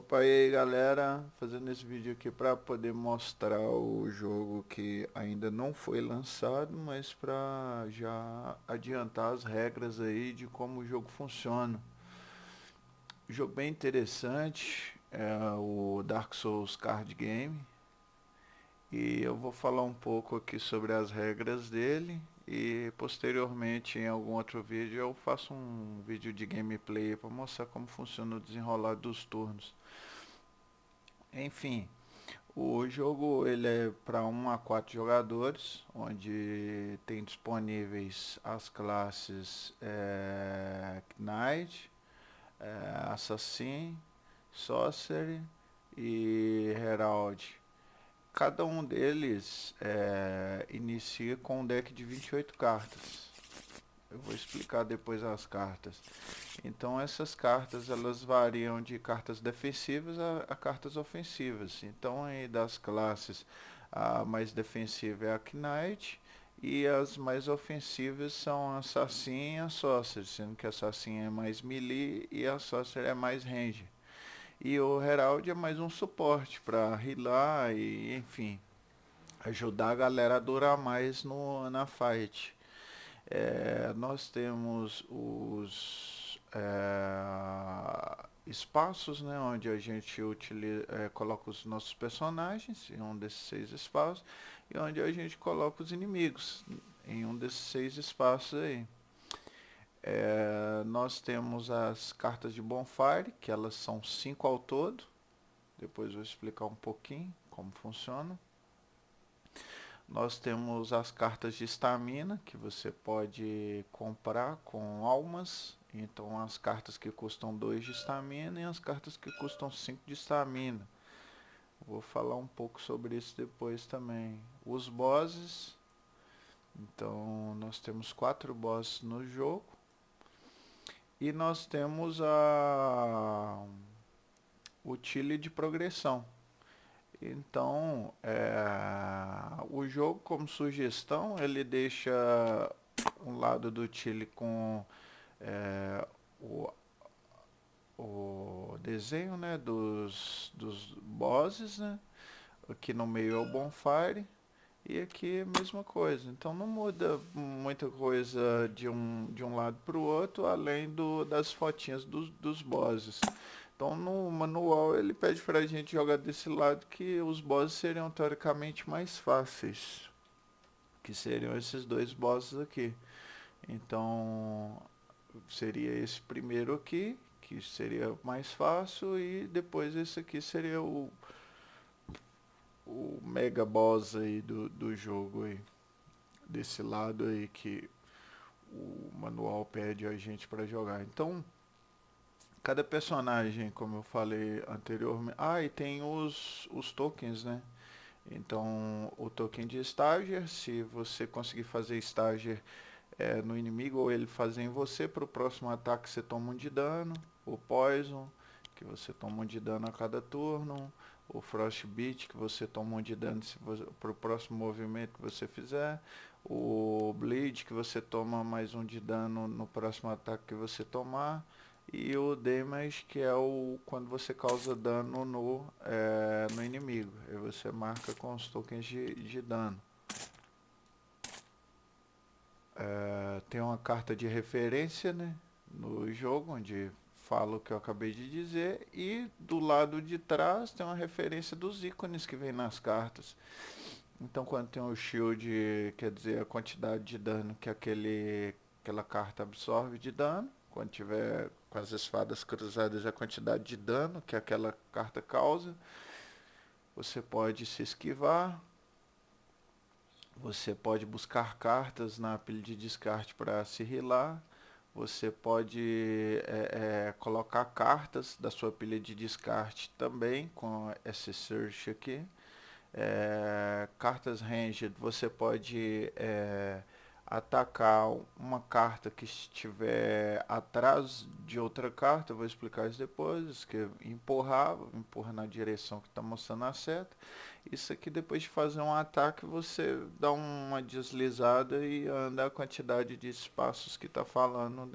Opa, e aí galera, fazendo esse vídeo aqui para poder mostrar o jogo que ainda não foi lançado, mas para já adiantar as regras aí de como o jogo funciona. Jogo bem interessante, é o Dark Souls Card Game, e eu vou falar um pouco aqui sobre as regras dele e posteriormente em algum outro vídeo eu faço um vídeo de gameplay para mostrar como funciona o desenrolar dos turnos. Enfim, o jogo ele é para 1 a 4 jogadores, onde tem disponíveis as classes Knight, Assassin, Sorcery e Herald. Cada um deles inicia com um deck de 28 cartas. Eu vou explicar depois as cartas. Então essas cartas elas variam de cartas defensivas a cartas ofensivas. Então aí das classes a mais defensiva é a Knight e as mais ofensivas são a Assassin e a Sorcerer, sendo que a Assassin é mais melee e a Sorcerer é mais range. E o Herald é mais um suporte para healar e enfim, ajudar a galera a durar mais na fight. Nós temos os espaços, né, onde a gente coloca os nossos personagens em um desses 6 espaços e onde a gente coloca os inimigos em um desses 6 espaços aí. Nós temos as cartas de Bonfire, que elas são 5 ao todo. Depois eu vou explicar um pouquinho como funciona. Nós temos as cartas de estamina, que você pode comprar com almas. Então as cartas que custam 2 de estamina e as cartas que custam 5 de estamina. Vou falar um pouco sobre isso depois também. Os bosses. Então nós temos 4 bosses no jogo. E nós temos o tile de progressão. Então, o jogo como sugestão, ele deixa um lado do Chile com é, o, o desenho, né, dos bosses, né? Aqui no meio é o Bonfire e aqui é a mesma coisa. Então não muda muita coisa de um lado para o outro, além das fotinhas dos bosses. Então no manual ele pede para a gente jogar desse lado que os bosses seriam teoricamente mais fáceis, que seriam esses 2 bosses aqui. Então seria esse primeiro aqui, que seria mais fácil, e depois esse aqui seria o mega boss aí do jogo aí, desse lado aí que o manual pede a gente para jogar. Então cada personagem, como eu falei anteriormente. E tem os tokens, né? Então, o token de Stager, se você conseguir fazer Stager no inimigo ou ele fazer em você, para o próximo ataque você toma 1 de dano. O Poison, que você toma 1 de dano a cada turno. O Frostbite, que você toma 1 de dano para o próximo movimento que você fizer. O Bleed, que você toma mais 1 de dano no próximo ataque que você tomar. E o damage, que é quando você causa dano no inimigo. Aí você marca com os tokens de dano. Tem uma carta de referência, né, no jogo, onde fala o que eu acabei de dizer. E do lado de trás tem uma referência dos ícones que vem nas cartas. Então quando tem o shield, quer dizer a quantidade de dano que aquela carta absorve de dano. Quando tiver com as espadas cruzadas, a quantidade de dano que aquela carta causa. Você pode se esquivar. Você pode buscar cartas na pilha de descarte para se healar. Você pode colocar cartas da sua pilha de descarte também com esse search aqui. Cartas ranged, você pode atacar uma carta que estiver atrás de outra carta. Eu vou explicar isso depois. Que empurra na direção que está mostrando a seta. Isso aqui, depois de fazer um ataque, você dá uma deslizada e anda a quantidade de espaços que está falando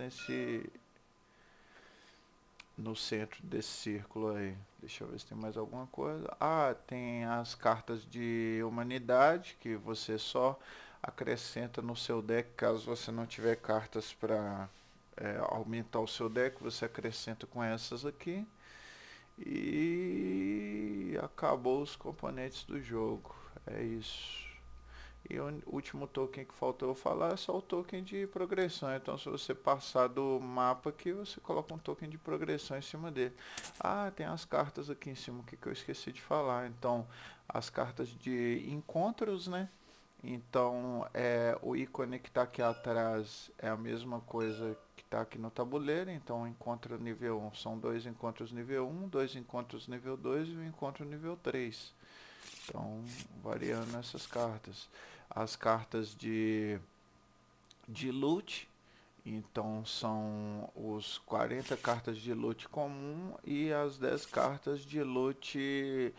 no centro desse círculo aí. Deixa eu ver se tem mais alguma coisa. Ah, tem as cartas de humanidade que você só acrescenta no seu deck caso você não tiver cartas para aumentar o seu deck, você acrescenta com essas aqui. E acabou os componentes do jogo. É isso. E o último token que faltou eu falar é só o token de progressão. Então se você passar do mapa aqui, você coloca um token de progressão em cima dele. Ah, tem as cartas aqui em cima que eu esqueci de falar. Então, as cartas de encontros, né? Então, o ícone que está aqui atrás é a mesma coisa que está aqui no tabuleiro. Então, encontro nível 1 são dois encontros nível 1, dois encontros nível 2 e um encontro nível 3. Então, variando essas cartas. As cartas de loot, então são os 40 cartas de loot comum e as 10 cartas de loot,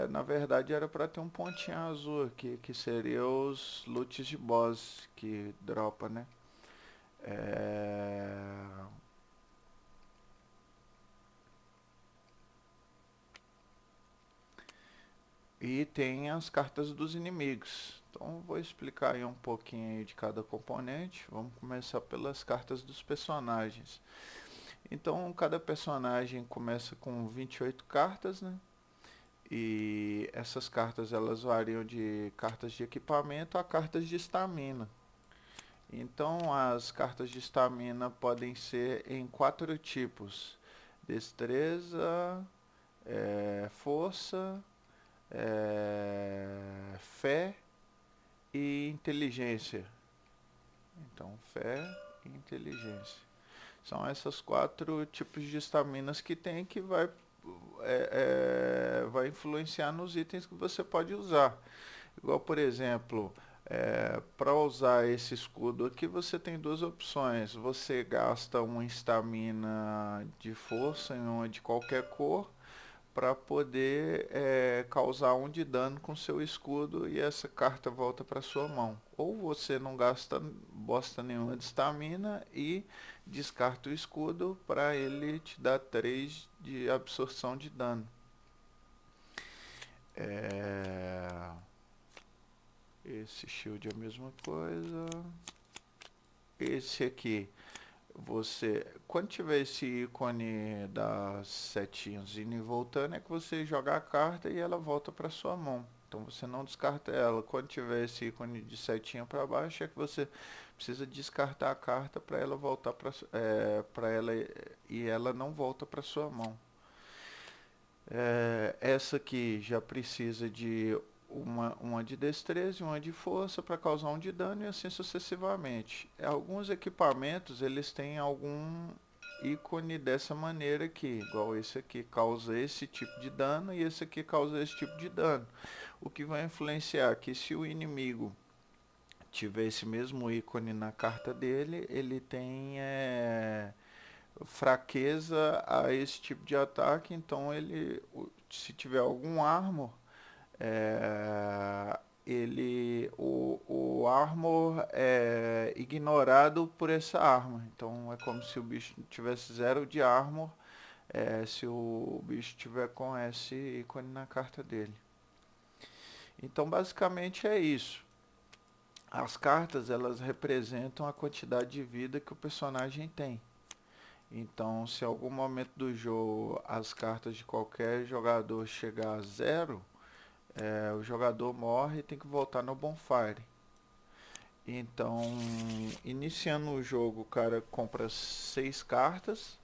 na verdade era para ter um pontinho azul aqui, que seria os loots de boss que dropa, né? É, E tem as cartas dos inimigos. Então vou explicar aí um pouquinho aí de cada componente. Vamos começar pelas cartas dos personagens. Então cada personagem começa com 28 cartas, né? E essas cartas elas variam de cartas de equipamento a cartas de estamina. Então as cartas de estamina podem ser em 4 tipos: destreza, força, fé e inteligência. Então, fé e inteligência. São essas 4 tipos de estaminas que tem que vai influenciar nos itens que você pode usar. Igual, por exemplo, para usar esse escudo aqui, você tem 2 opções. Você gasta uma estamina de força em uma de qualquer cor para poder causar 1 de dano com seu escudo e essa carta volta para sua mão. Ou você não gasta bosta nenhuma de estamina e descarta o escudo para ele te dar 3 de absorção de dano. Esse shield é a mesma coisa. Esse aqui, quando tiver esse ícone das setinhas indo e voltando, é que você joga a carta e ela volta para sua mão. Então você não descarta ela. Quando tiver esse ícone de setinha para baixo, é que você precisa descartar a carta para ela voltar para ela e ela não volta para sua mão. Essa aqui já precisa de uma de destreza e uma de força para causar 1 de dano e assim sucessivamente. Alguns equipamentos eles têm algum ícone dessa maneira aqui, igual esse aqui causa esse tipo de dano e esse aqui causa esse tipo de dano. O que vai influenciar que se o inimigo tiver esse mesmo ícone na carta dele, ele tem fraqueza a esse tipo de ataque, então se tiver algum armor, o armor é ignorado por essa arma. Então é como se o bicho tivesse 0 de armor, se o bicho tiver com esse ícone na carta dele. Então basicamente é isso. As cartas elas representam a quantidade de vida que o personagem tem. Então, se em algum momento do jogo as cartas de qualquer jogador chegar a 0, o jogador morre e tem que voltar no bonfire. Então, iniciando o jogo, o cara compra 6 cartas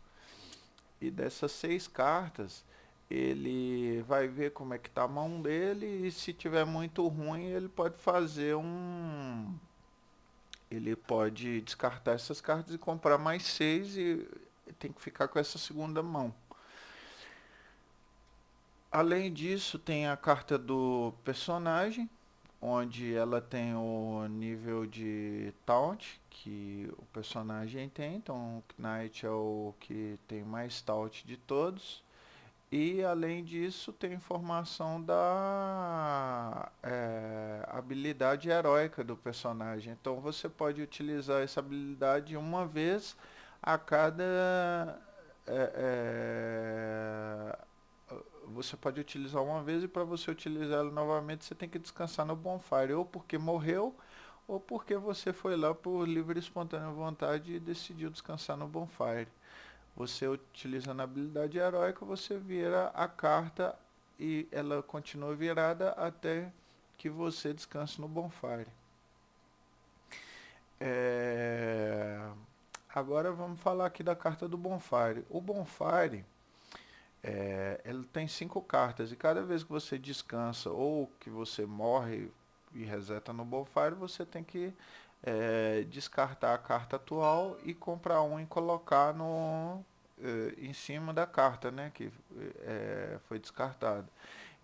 e dessas 6 cartas ele vai ver como é que tá a mão dele e se tiver muito ruim ele pode descartar essas cartas e comprar mais 6 e tem que ficar com essa segunda mão. Além disso, tem a carta do personagem, onde ela tem o nível de taunt que o personagem tem. Então, o Knight é o que tem mais taunt de todos. E além disso, tem informação da habilidade heróica do personagem. Então, você pode utilizar essa habilidade uma vez a cada você pode utilizar uma vez e para você utilizar ela novamente você tem que descansar no Bonfire, ou porque morreu, ou porque você foi lá por livre e espontânea vontade e decidiu descansar no Bonfire. Você utilizando a habilidade heróica, você vira a carta e ela continua virada até que você descanse no Bonfire. Agora vamos falar aqui da carta do Bonfire. O Bonfire, ele tem 5 cartas e cada vez que você descansa ou que você morre e reseta no Bonfire, você tem que descartar a carta atual e comprar um e colocar em cima da carta, né, que foi descartada.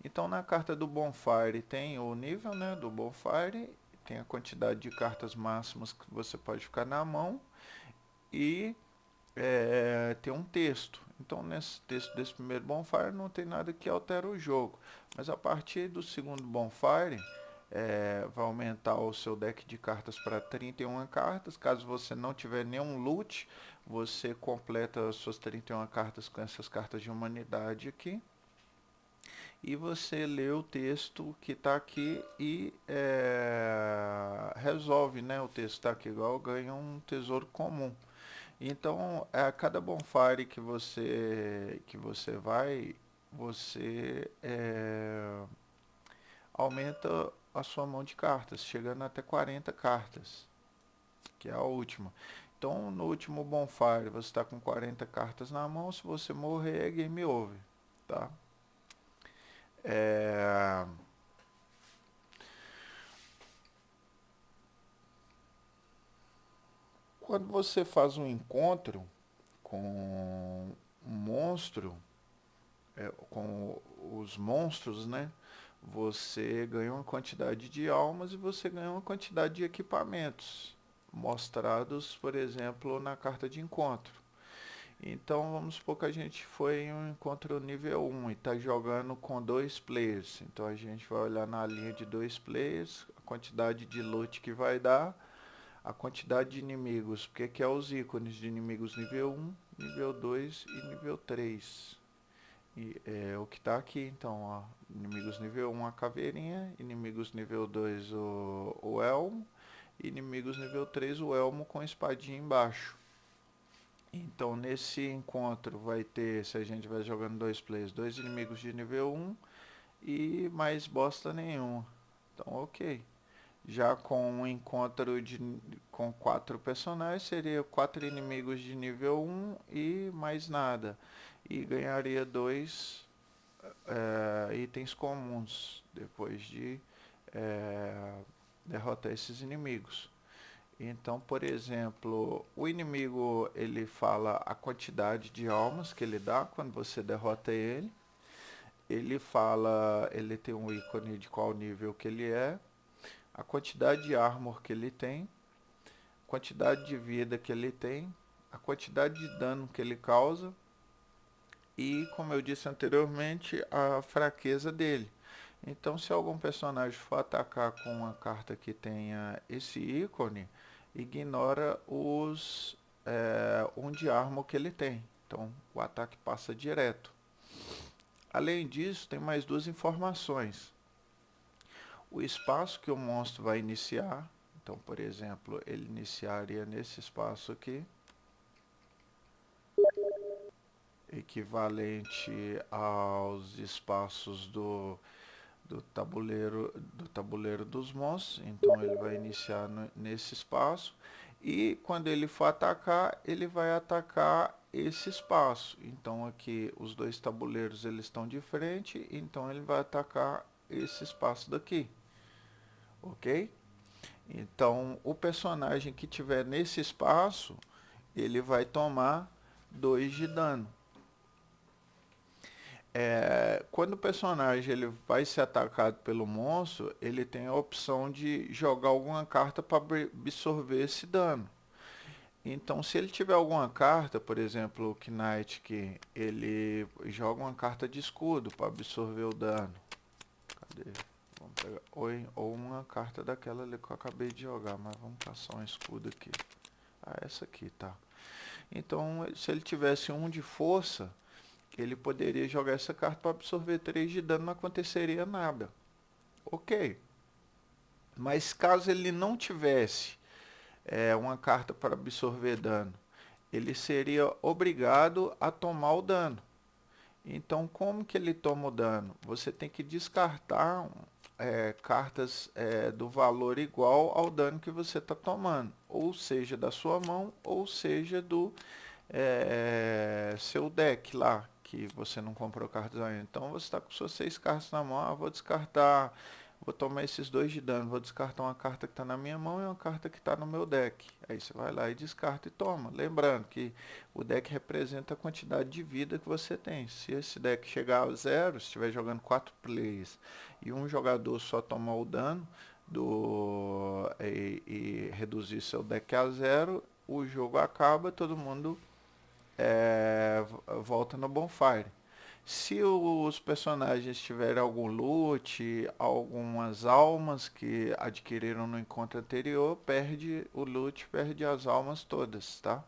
Então na carta do Bonfire tem o nível, né, do Bonfire, tem a quantidade de cartas máximas que você pode ficar na mão e tem um texto. Então nesse texto desse primeiro Bonfire não tem nada que altere o jogo. Mas a partir do segundo Bonfire, vai aumentar o seu deck de cartas para 31 cartas. Caso você não tiver nenhum loot, você completa as suas 31 cartas com essas cartas de humanidade aqui. E você lê o texto que está aqui e resolve, né? O texto está aqui igual, ganha um tesouro comum. Então, a cada bonfire que você vai, você aumenta a sua mão de cartas, chegando até 40 cartas, que é a última. Então, no último bonfire, você está com 40 cartas na mão, se você morrer, é game over, tá? Quando você faz um encontro com um monstro, com os monstros, né? Você ganha uma quantidade de almas e você ganha uma quantidade de equipamentos, mostrados, por exemplo, na carta de encontro. Então vamos supor que a gente foi em um encontro nível 1 e está jogando com 2 players. Então a gente vai olhar na linha de 2 players, a quantidade de loot que vai dar, a quantidade de inimigos, porque aqui é os ícones de inimigos nível 1, nível 2 e nível 3. E é o que está aqui, então, ó, inimigos nível 1 a caveirinha, inimigos nível 2 o elmo, e inimigos nível 3 o elmo com espadinha embaixo. Então nesse encontro vai ter, se a gente vai jogando 2 players, 2 inimigos de nível 1 e mais bosta nenhuma. Então ok. Já com um encontro com 4 personagens, seria 4 inimigos de nível 1 e mais nada. E ganharia 2 itens comuns depois de derrotar esses inimigos. Então, por exemplo, o inimigo ele fala a quantidade de almas que ele dá quando você derrota ele. Ele fala, ele tem um ícone de qual nível que ele é, a quantidade de armor que ele tem, quantidade de vida que ele tem, a quantidade de dano que ele causa e, como eu disse anteriormente, a fraqueza dele. Então, se algum personagem for atacar com uma carta que tenha esse ícone, ignora um de armor que ele tem. Então, o ataque passa direto. Além disso, tem mais 2 informações. O espaço que o monstro vai iniciar. Então, por exemplo, ele iniciaria nesse espaço aqui, equivalente aos espaços do tabuleiro dos monstros. Então ele vai iniciar nesse espaço e quando ele for atacar, ele vai atacar esse espaço. Então aqui os 2 tabuleiros eles estão de frente, então ele vai atacar esse espaço daqui, ok? Então o personagem que tiver nesse espaço, ele vai tomar 2 de dano. Quando o personagem ele vai ser atacado pelo monstro, ele tem a opção de jogar alguma carta para absorver esse dano. Então, se ele tiver alguma carta, por exemplo, o Knight, que ele joga uma carta de escudo para absorver o dano. Cadê? Vamos pegar. Ou uma carta daquela ali que eu acabei de jogar, mas vamos passar um escudo aqui. Ah, essa aqui, tá. Então, se ele tivesse um de força, ele poderia jogar essa carta para absorver 3 de dano, não aconteceria nada. Ok. Mas caso ele não tivesse uma carta para absorver dano, ele seria obrigado a tomar o dano. Então, como que ele toma o dano? Você tem que descartar cartas do valor igual ao dano que você está tomando, ou seja, da sua mão, ou seja, do seu deck lá, que você não comprou cartas ainda. Então, você está com suas 6 cartas na mão, vou descartar, vou tomar esses 2 de dano, vou descartar uma carta que está na minha mão e uma carta que está no meu deck. Aí você vai lá e descarta e toma. Lembrando que o deck representa a quantidade de vida que você tem. Se esse deck chegar a 0, se estiver jogando 4 players e um jogador só tomar o dano e reduzir seu deck a 0, o jogo acaba, todo mundo volta no bonfire. Se os personagens tiverem algum loot, algumas almas que adquiriram no encontro anterior, perde o loot, perde as almas todas, tá?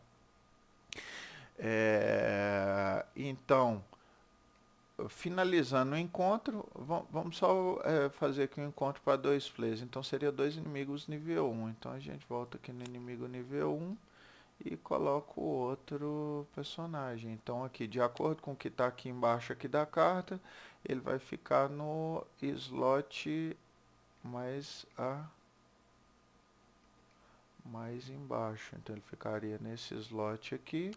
Então, finalizando o encontro, vamos só fazer aqui um encontro para 2 players. Então seria 2 inimigos nível 1. Então a gente volta aqui no inimigo nível 1 e coloco o outro personagem. Então aqui, de acordo com o que está aqui embaixo aqui da carta, ele vai ficar no slot mais embaixo. Então ele ficaria nesse slot aqui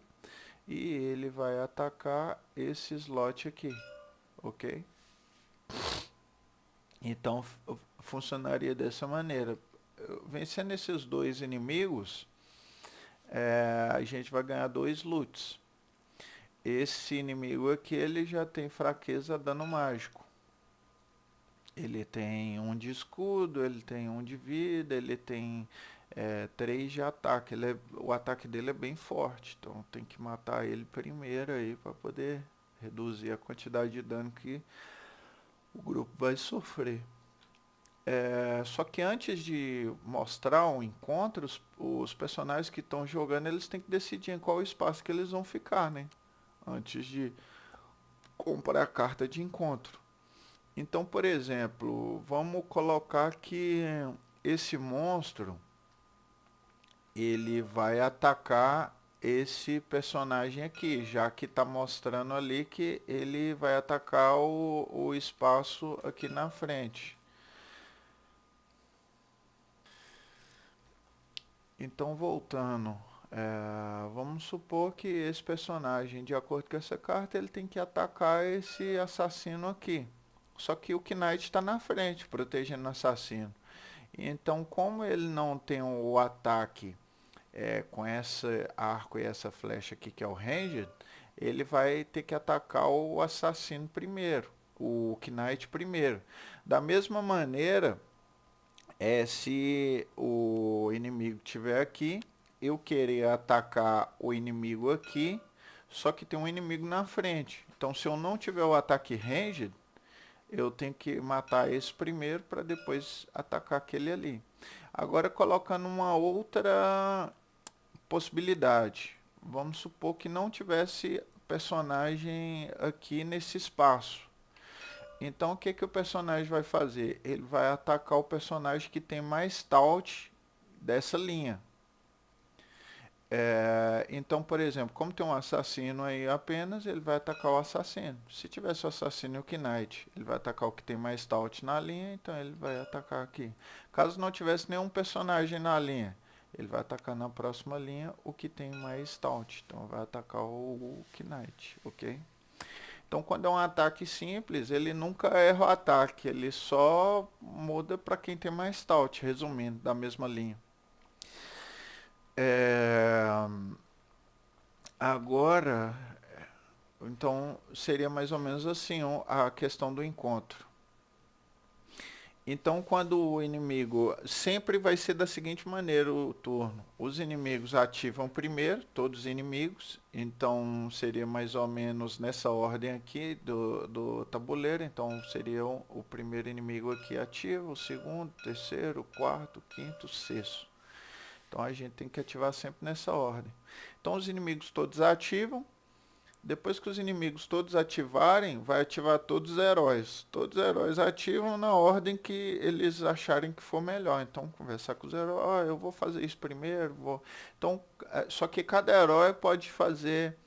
e ele vai atacar esse slot aqui, ok? Então funcionaria dessa maneira. Vencendo esses 2 inimigos, a gente vai ganhar 2 loots. Esse inimigo aqui, ele já tem fraqueza dano mágico. Ele tem 1 de escudo, ele tem 1 de vida, ele tem 3 de ataque. O ataque dele é bem forte, então tem que matar ele primeiro aí para poder reduzir a quantidade de dano que o grupo vai sofrer. Só que antes de mostrar um encontro, os personagens que estão jogando, eles têm que decidir em qual espaço que eles vão ficar, né? Antes de comprar a carta de encontro. Então, por exemplo, vamos colocar que esse monstro ele vai atacar esse personagem aqui, já que está mostrando ali que ele vai atacar o espaço aqui na frente. Então, voltando, vamos supor que esse personagem, de acordo com essa carta, ele tem que atacar esse assassino aqui. Só que o Knight está na frente, protegendo o assassino. Então, como ele não tem o ataque com esse arco e essa flecha aqui, que é o Ranged, ele vai ter que atacar o assassino primeiro, o Knight primeiro. Da mesma maneira, se o inimigo estiver aqui, eu querer atacar o inimigo aqui, só que tem um inimigo na frente. Então, se eu não tiver o ataque ranged, eu tenho que matar esse primeiro para depois atacar aquele ali. Agora, colocando uma outra possibilidade. Vamos supor que não tivesse personagem aqui nesse espaço. Então o que que o personagem vai fazer? Ele vai atacar o personagem que tem mais taut dessa linha. Então, por exemplo, como tem um assassino aí apenas, ele vai atacar o assassino. Se tivesse o assassino e o Knight, ele vai atacar o que tem mais taut na linha, então ele vai atacar aqui. Caso não tivesse nenhum personagem na linha, ele vai atacar na próxima linha o que tem mais taut. Então vai atacar o Knight, ok? Então quando é um ataque simples, ele nunca erra o ataque, ele só muda para quem tem mais taut, resumindo, da mesma linha. Agora, então seria mais ou menos assim a questão do encontro. Então, quando o inimigo sempre vai ser da seguinte maneira o turno: os inimigos ativam primeiro, todos os inimigos. Então, seria mais ou menos nessa ordem aqui do tabuleiro. Então, seria o primeiro inimigo aqui ativa, o segundo, terceiro, quarto, quinto, sexto. Então a gente tem que ativar sempre nessa ordem. Então os inimigos todos ativam. Depois que os inimigos todos ativarem, vai ativar todos os heróis. Todos os heróis ativam na ordem que eles acharem que for melhor. Então, conversar com os heróis, ó, eu vou fazer isso primeiro, vou. Então, só que cada herói pode fazer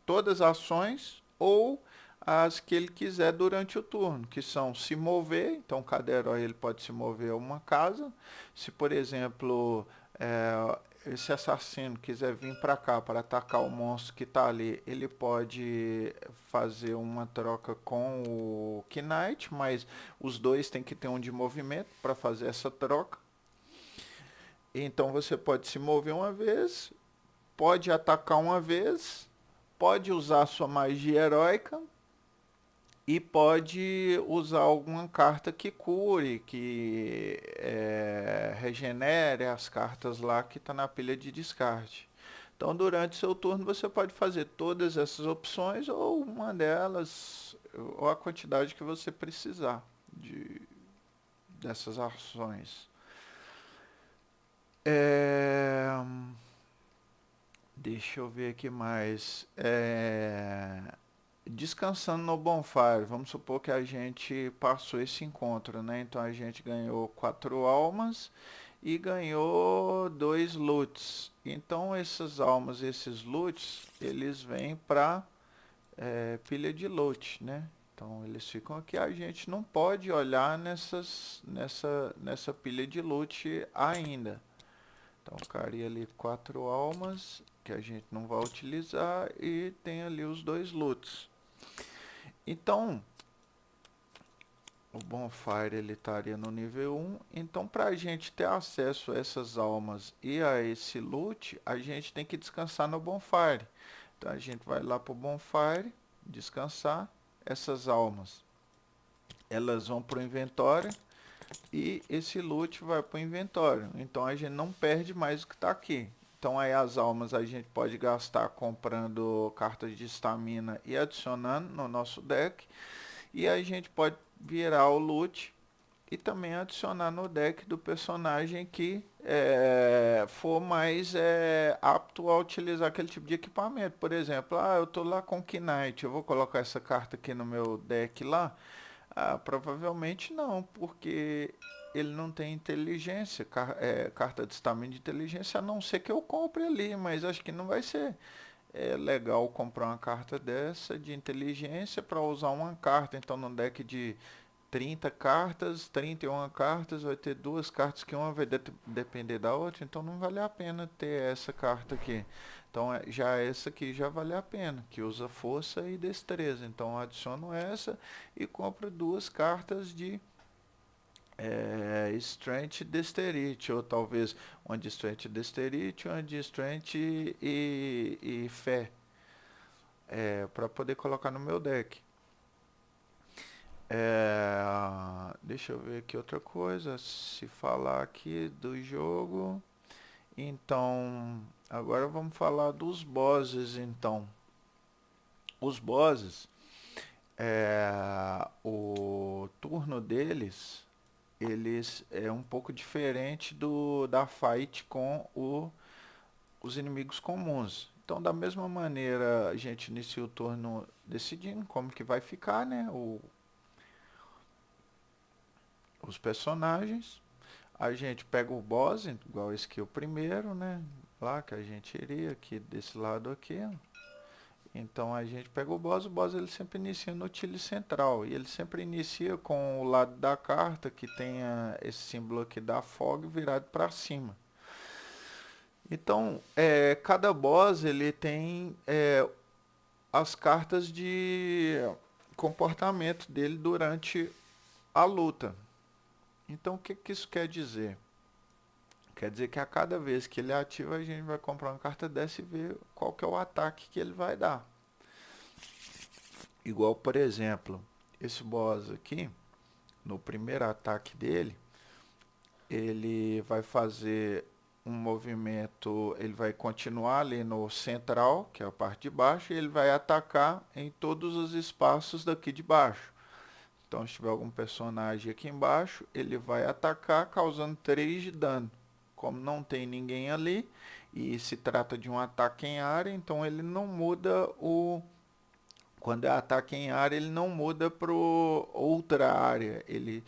todas as ações ou as que ele quiser durante o turno, que são se mover. Então, cada herói ele pode se mover a uma casa. Se, por exemplo, esse assassino quiser vir para cá para atacar o monstro que está ali, ele pode fazer uma troca com o Knight, mas os dois têm que ter um de movimento para fazer essa troca. Então você pode se mover uma vez, pode atacar uma vez, pode usar sua magia heróica e pode usar alguma carta que cure, que regenere as cartas lá que está na pilha de descarte. Então, durante seu turno, você pode fazer todas essas opções ou uma delas, ou a quantidade que você precisar dessas ações. Deixa eu ver aqui mais. Descansando no Bonfire, vamos supor que a gente passou esse encontro, né? Então a gente ganhou 4 almas e ganhou 2 loots. Então essas almas, esses loots, eles vêm para pilha de loot, né? Então eles ficam aqui, a gente não pode olhar nessa pilha de loot ainda. Então ficaria ali 4 almas que a gente não vai utilizar e tem ali os 2 loots. Então, o Bonfire ele estaria no nível 1. Então, para a gente ter acesso a essas almas e a esse loot, a gente tem que descansar no Bonfire. Então, a gente vai lá para o Bonfire, descansar. Essas almas, elas vão para o inventório e esse loot vai para o inventório. Então, a gente não perde mais o que está aqui. Então aí as almas a gente pode gastar comprando cartas de estamina e adicionando no nosso deck. E a gente pode virar o loot e também adicionar no deck do personagem que for mais apto a utilizar aquele tipo de equipamento. Por exemplo, eu estou lá com o Knight, eu vou colocar essa carta aqui no meu deck lá? Provavelmente não, porque ele não tem inteligência, carta de estamina de inteligência, a não ser que eu compre ali, mas acho que não vai ser legal comprar uma carta dessa de inteligência para usar uma carta. Então no deck de 30 cartas, 31 cartas, vai ter 2 cartas que uma vai depender da outra, então não vale a pena ter essa carta aqui. Então já essa aqui já vale a pena, que usa força e destreza. Então adiciono essa e compro 2 cartas de Strength e Dexterity, ou talvez uma de Strength e Dexterity, uma de Strength e Fé, para poder colocar no meu deck. Deixa eu ver aqui outra coisa, se falar aqui do jogo. Então, agora vamos falar dos bosses, então. Os bosses, o turno deles, eles é um pouco diferente da fight com os inimigos comuns. Então, da mesma maneira, a gente inicia o turno decidindo como que vai ficar, né? Os personagens. A gente pega o boss, igual esse aqui o primeiro, né? Lá que a gente iria aqui desse lado aqui. Então a gente pega o boss ele sempre inicia no tile central. E ele sempre inicia com o lado da carta que tenha esse símbolo aqui da fog virado para cima. Então, cada boss ele tem as cartas de comportamento dele durante a luta. Então, o que isso quer dizer? Quer dizer que a cada vez que ele ativa, a gente vai comprar uma carta dessa e ver qual que é o ataque que ele vai dar. Igual, por exemplo, esse boss aqui, no primeiro ataque dele, ele vai fazer um movimento, ele vai continuar ali no central, que é a parte de baixo, e ele vai atacar em todos os espaços daqui de baixo. Então, se tiver algum personagem aqui embaixo, ele vai atacar causando 3 de dano. como não tem ninguém ali, e se trata de um ataque em área, então ele não muda o... Quando é ataque em área, ele não muda para outra área. Ele,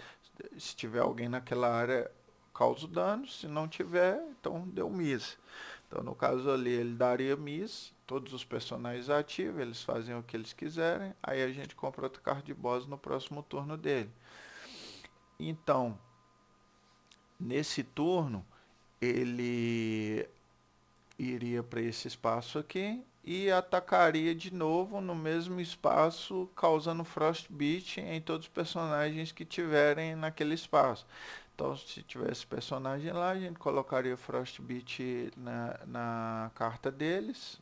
se tiver alguém naquela área, causa o dano. Se não tiver, então deu miss. Então, no caso ali, ele daria miss. Todos os personagens ativos, eles fazem o que eles quiserem. Aí a gente compra outra carta de boss no próximo turno dele. Então, nesse turno, ele iria para esse espaço aqui e atacaria de novo no mesmo espaço, causando Frostbite em todos os personagens que tiverem naquele espaço. Então, se tivesse personagem lá, a gente colocaria Frostbite na carta deles,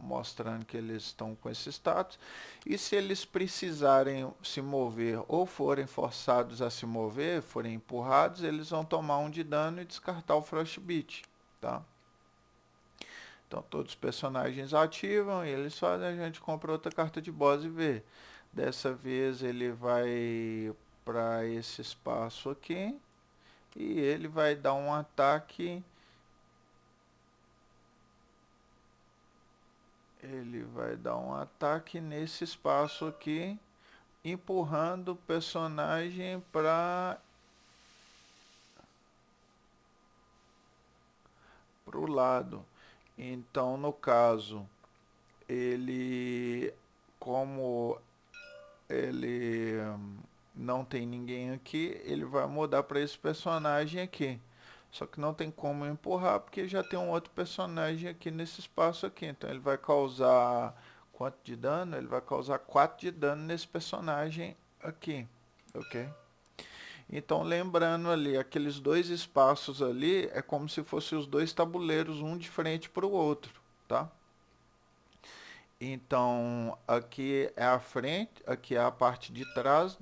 mostrando que eles estão com esse status. E se eles precisarem se mover ou forem forçados a se mover, forem empurrados, eles vão tomar um de dano e descartar o Frostbite, tá? Então todos os personagens ativam e eles fazem, a gente compra outra carta de boss e vê. Dessa vez ele vai para esse espaço aqui e ele vai dar um ataque. Ele vai dar um ataque nesse espaço aqui, empurrando o personagem para o lado. Então, no caso, ele, como ele não tem ninguém aqui, ele vai mudar para esse personagem aqui. Só que não tem como empurrar, porque já tem um outro personagem aqui nesse espaço aqui. Então ele vai causar quanto de dano? Ele vai causar 4 de dano nesse personagem aqui, ok? Então lembrando ali, aqueles dois espaços ali é como se fossem os dois tabuleiros, um de frente para o outro, tá? Então aqui é a frente, aqui é a parte de trás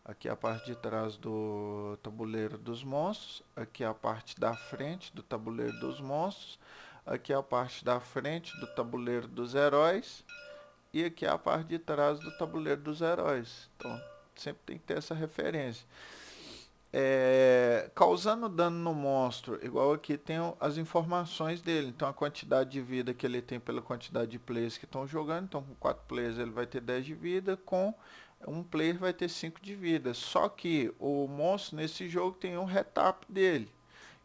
aqui é a parte de trás do tabuleiro dos monstros, aqui é a parte da frente do tabuleiro dos monstros, aqui é a parte da frente do tabuleiro dos heróis e aqui é a parte de trás do tabuleiro dos heróis. Então sempre tem que ter essa referência. Causando dano no monstro, igual aqui tem as informações dele, então a quantidade de vida que ele tem pela quantidade de players que estão jogando, então com 4 players ele vai ter 10 de vida, com um player vai ter 5 de vida, só que o monstro nesse jogo tem um retap dele,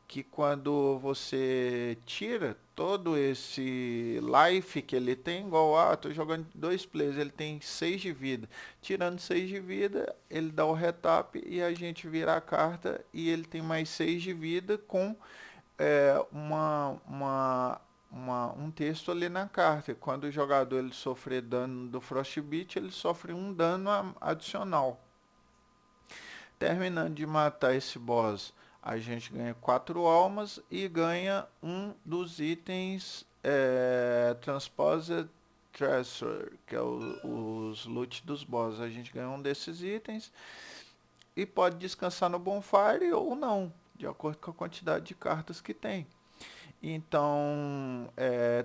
que quando você tira todo esse life que ele tem, igual, tô jogando 2 players, ele tem 6 de vida. Tirando 6 de vida, ele dá o retap e a gente vira a carta e ele tem mais 6 de vida com um texto ali na carta. Quando o jogador ele sofrer dano do Frostbite, ele sofre um dano adicional. Terminando de matar esse boss, a gente ganha 4 almas e ganha um dos itens Transposed Treasure, que é os loot dos boss. A gente ganha um desses itens e pode descansar no Bonfire ou não, de acordo com a quantidade de cartas que tem. Então,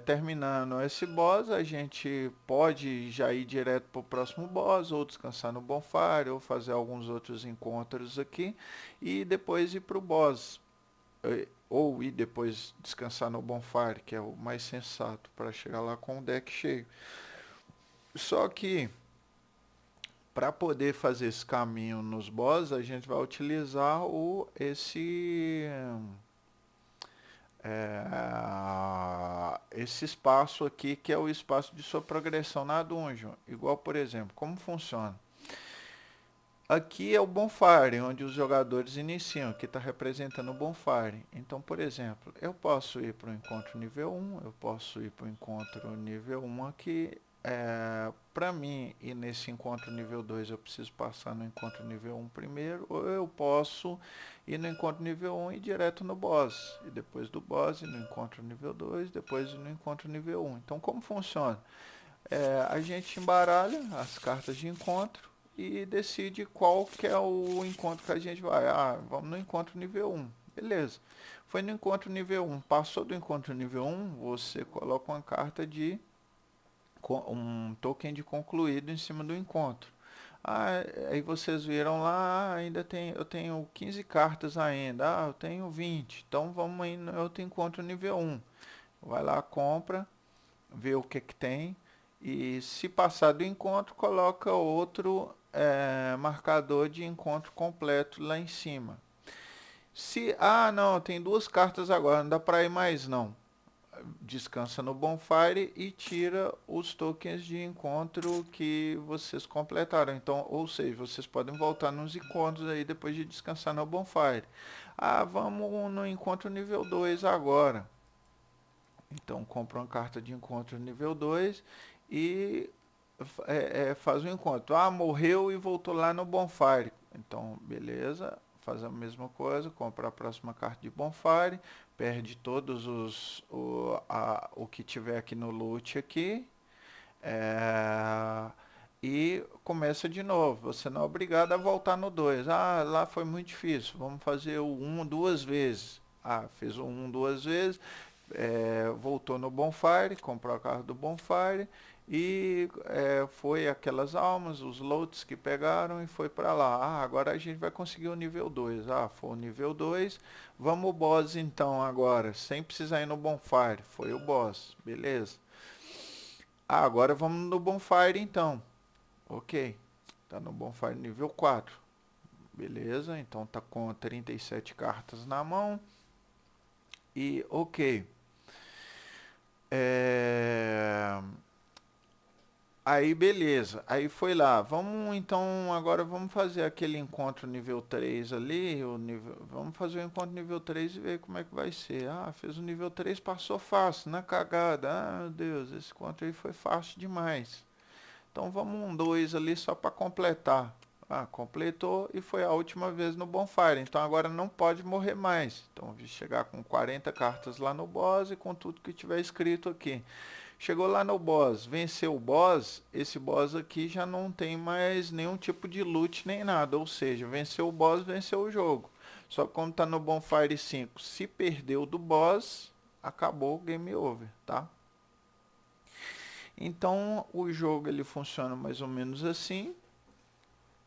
terminando esse boss, a gente pode já ir direto para o próximo boss, ou descansar no Bonfire, ou fazer alguns outros encontros aqui, e depois ir para o boss. Ou ir depois descansar no Bonfire, que é o mais sensato, para chegar lá com o deck cheio. Só que, para poder fazer esse caminho nos boss, a gente vai utilizar esse espaço aqui, que é o espaço de sua progressão na dungeon. Igual, por exemplo, como funciona? Aqui é o Bonfire, onde os jogadores iniciam, que está representando o Bonfire. Então, por exemplo, eu posso ir para o encontro nível 1, eu posso ir para o encontro nível 1 aqui. Para mim, ir nesse encontro nível 2, eu preciso passar no encontro nível 1 primeiro, ou eu posso ir no encontro nível 1 e ir direto no boss. E depois do boss, ir no encontro nível 2, depois ir no encontro nível 1. Então, como funciona? A gente embaralha as cartas de encontro e decide qual que é o encontro que a gente vai. Vamos no encontro nível 1. Beleza. Foi no encontro nível 1. Passou do encontro nível 1, você coloca uma carta de um token de concluído em cima do encontro. Ah, aí vocês viram lá, ainda eu tenho 15 cartas ainda. Ah, eu tenho 20. Então vamos aí no outro encontro nível 1. Vai lá, compra, vê o que que tem. E se passar do encontro, coloca outro marcador de encontro completo lá em cima. Se, ah, não, tem duas cartas agora, não dá para ir mais não. Descansa no Bonfire e tira os tokens de encontro que vocês completaram. Então, ou seja, vocês podem voltar nos encontros aí depois de descansar no Bonfire. Ah, vamos no encontro nível 2 agora. Então, compra uma carta de encontro nível 2 e faz o encontro. Ah, morreu e voltou lá no Bonfire. Então, beleza, faz a mesma coisa, compra a próxima carta de Bonfire, perde todos o que tiver aqui no loot aqui, é, e começa de novo. Você não é obrigado a voltar no 2. Ah, lá foi muito difícil, vamos fazer o 1 duas vezes. Ah, fez o 1 duas vezes, voltou no Bonfire, comprou a carta do Bonfire e foi aquelas almas, os lotes que pegaram e foi para lá. Ah, agora a gente vai conseguir o nível 2. Ah, foi o nível 2. Vamos o boss então agora, sem precisar ir no Bonfire. Foi o boss, beleza. Ah, agora vamos no Bonfire então. Ok, tá no Bonfire nível 4. Beleza, então tá com 37 cartas na mão. E ok. É... Aí beleza, aí foi lá, vamos então, agora vamos fazer aquele encontro nível 3 ali, vamos fazer o encontro nível 3 e ver como é que vai ser. Ah, fez o nível 3, passou fácil, na cagada, ah meu Deus, esse encontro aí foi fácil demais. Então vamos um 2 ali só para completar. Ah, completou e foi a última vez no Bonfire, então agora não pode morrer mais. Então chegar com 40 cartas lá no boss e com tudo que tiver escrito aqui. Chegou lá no boss, venceu o boss, esse boss aqui já não tem mais nenhum tipo de loot nem nada, ou seja, venceu o boss, venceu o jogo. Só que quando está no Bonfire 5, se perdeu do boss, acabou o game over, tá? Então o jogo ele funciona mais ou menos assim.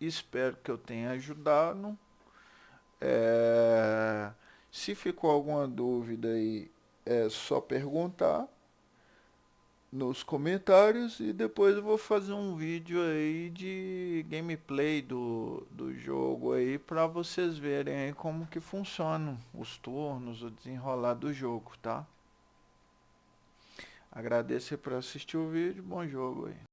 Espero que eu tenha ajudado. É, Se ficou alguma dúvida aí, é só perguntar nos comentários e depois eu vou fazer um vídeo aí de gameplay do jogo aí para vocês verem aí como que funcionam os turnos, o desenrolar do jogo, tá? Agradeço por assistir o vídeo, bom jogo aí.